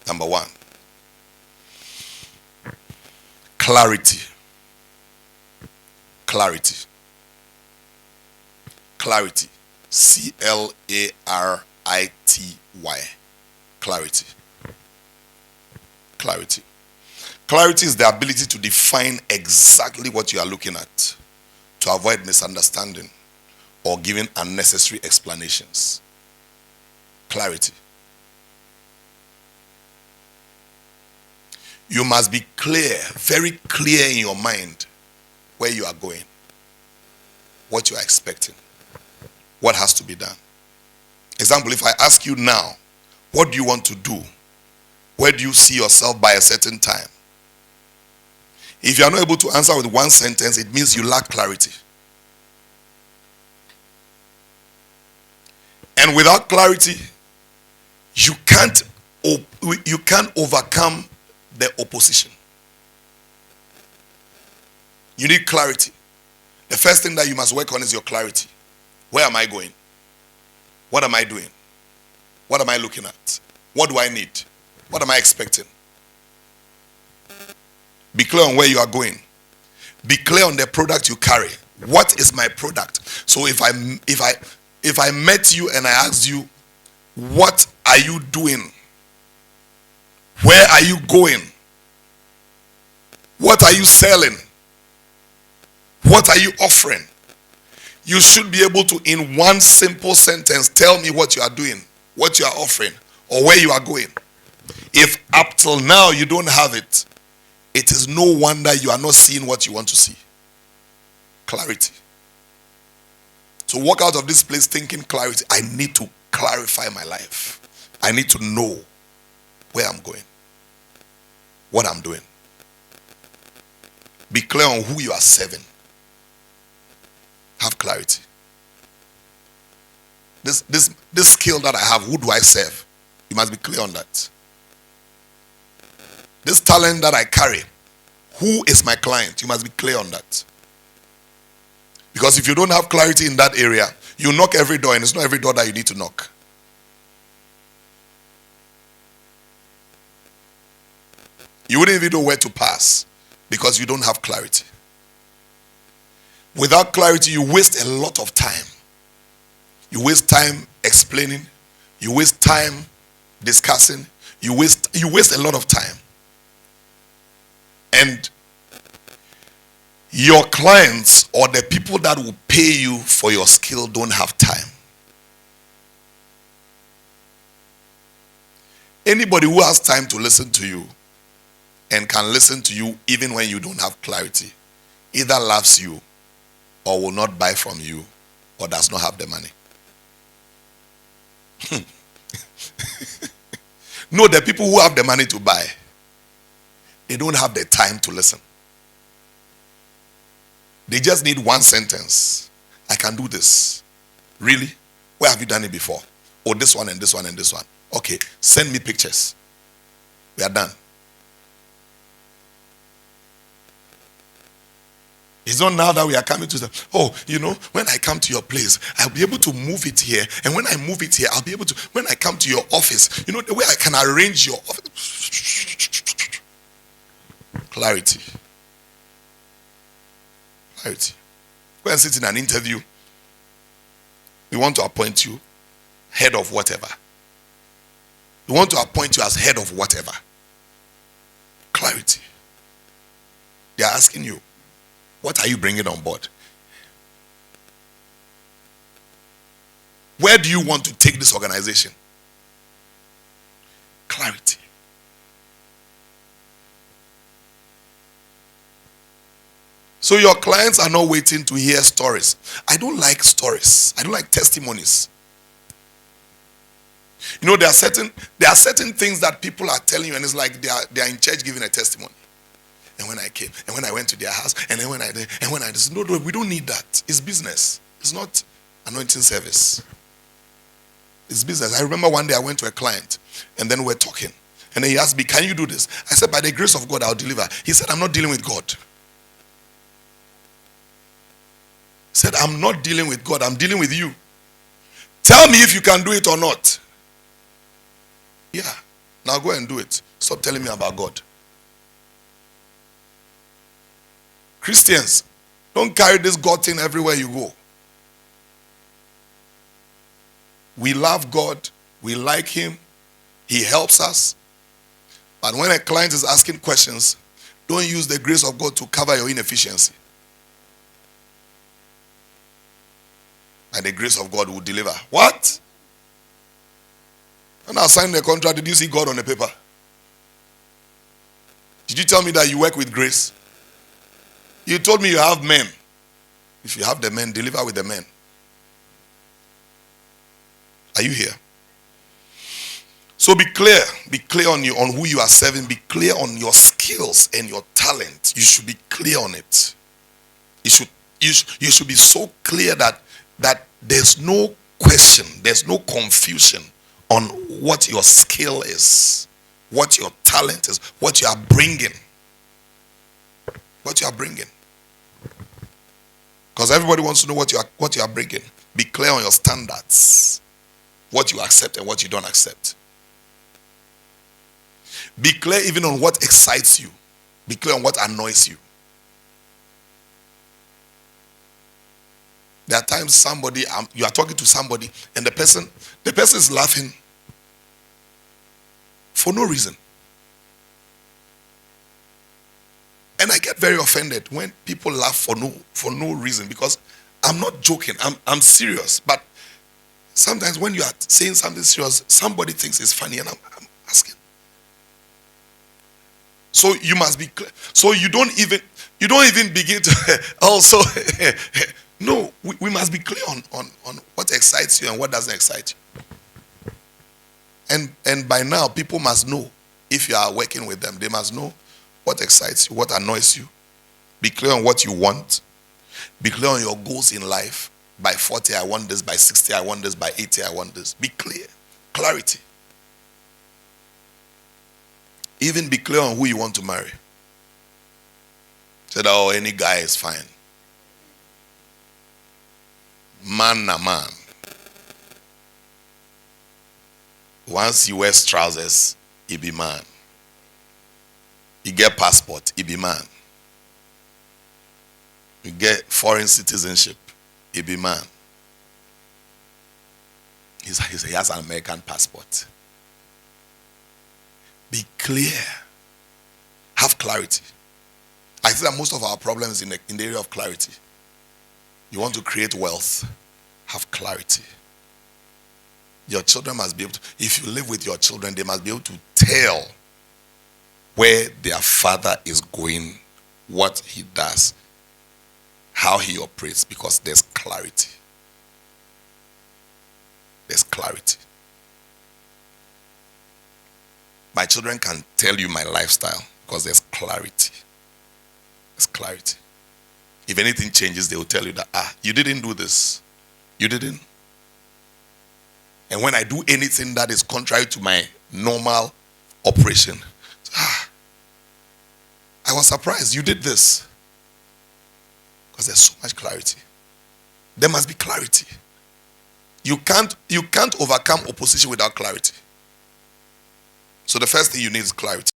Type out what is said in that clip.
Number one, clarity. Clarity. Clarity. C-L-A-R-I-T-Y. Clarity. Clarity. Clarity is the ability to define exactly what you are looking at, to avoid misunderstanding or giving unnecessary explanations. Clarity. You must be clear, very clear in your mind where you are going, what you are expecting, what has to be done. Example, if I ask you now, what do you want to do? Where do you see yourself by a certain time? If you are not able to answer with one sentence, it means you lack clarity. And without clarity, you can't overcome the opposition. You need clarity. The first thing that you must work on is your clarity. Where am I going? What am I doing? What am I looking at? What do I need? What am I expecting? Be clear on where you are going. Be clear on the product you carry. What is my product? So if I met you and I asked you, what are you doing? Where are you going? What are you selling? What are you offering? You should be able to, in one simple sentence, tell me what you are doing, what you are offering, or where you are going. If up till now you don't have it, it is no wonder you are not seeing what you want to see. Clarity. So walk out of this place thinking clarity. I need to clarify my life. I need to know where I'm going, what I'm doing. Be clear on who you are serving. Have clarity. This skill that I have, who do I serve? You must be clear on that. This talent that I carry, who is my client? You must be clear on that. Because if you don't have clarity in that area, you knock every door and it's not every door that you need to knock. You wouldn't even know where to pass because you don't have clarity. Without clarity, you waste a lot of time. You waste time explaining. You waste time discussing. You waste a lot of time. And your clients or the people that will pay you for your skill don't have time. Anybody who has time to listen to you and can listen to you even when you don't have clarity either loves you or will not buy from you or does not have the money. No, the people who have the money to buy, they don't have the time to listen. They just need one sentence. I can do this. Really? Where have you done it before? Oh, this one and this one and this one. Okay, send me pictures. We are done. It's not now that we are coming to the, oh, you know, when I come to your place, I'll be able to move it here. And when I move it here, I'll be able to, when I come to your office, you know, the way I can arrange your office. Clarity. Clarity. Go and sit in an interview. We want to appoint you head of whatever. We want to appoint you as head of whatever. Clarity. They are asking you, what are you bringing on board? Where do you want to take this organization? Clarity. So your clients are not waiting to hear stories. I don't like stories. I don't like testimonies. You know, there are certain things that people are telling you, and it's like they are in church giving a testimony. And when I came, and when I went to their house, and then when I did, no, we don't need that. It's business. It's not anointing service. It's business. I remember one day I went to a client, and then we're talking. And then he asked me, can you do this? I said, by the grace of God, I'll deliver. He said, I'm not dealing with God. He said, I'm not dealing with God. I'm dealing with you. Tell me if you can do it or not. Yeah. Now go and do it. Stop telling me about God. Christians, don't carry this God thing everywhere you go. We love God. We like him. He helps us. But when a client is asking questions, don't use the grace of God to cover your inefficiency. And the grace of God will deliver. What? When I signed the contract, did you see God on the paper? Did you tell me that you work with grace? You told me you have men. If you have the men, deliver with the men. Are you here? So be clear. Be clear on who you are serving. Be clear on your skills and your talent. You should be clear on it. You should be so clear that there's no question, there's no confusion on what your skill is, what your talent is, what you are bringing. What you are bringing. Because everybody wants to know what you are bringing. Be clear on your standards. What you accept and what you don't accept. Be clear even on what excites you. Be clear on what annoys you. There are times you are talking to somebody and the person is laughing for no reason. And I get very offended when people laugh for no reason, because I'm not joking. I'm serious. But sometimes when you are saying something serious, somebody thinks it's funny, and I'm asking. So you must be clear. So you don't even begin to also. No, we must be clear on what excites you and what doesn't excite you. And by now, people must know, if you are working with them, they must know what excites you, what annoys you. Be clear on what you want. Be clear on your goals in life. By 40, I want this. By 60, I want this. By 80, I want this. Be clear. Clarity. Even be clear on who you want to marry. Say that, oh, any guy is fine. Man na man. Once he wears trousers, he be man. You get passport, he be man. You get foreign citizenship, he be man. He has an American passport. Be clear. Have clarity. I think that most of our problems in the area of clarity. You want to create wealth, have clarity. Your children must be able to, if you live with your children, they must be able to tell where their father is going, what he does, how he operates, because there's clarity. There's clarity. My children can tell you my lifestyle because there's clarity. There's clarity. If anything changes, they will tell you that, you didn't do this. You didn't. And when I do anything that is contrary to my normal operation, I was surprised you did this. Because there's so much clarity. There must be clarity. You can't overcome opposition without clarity. So the first thing you need is clarity.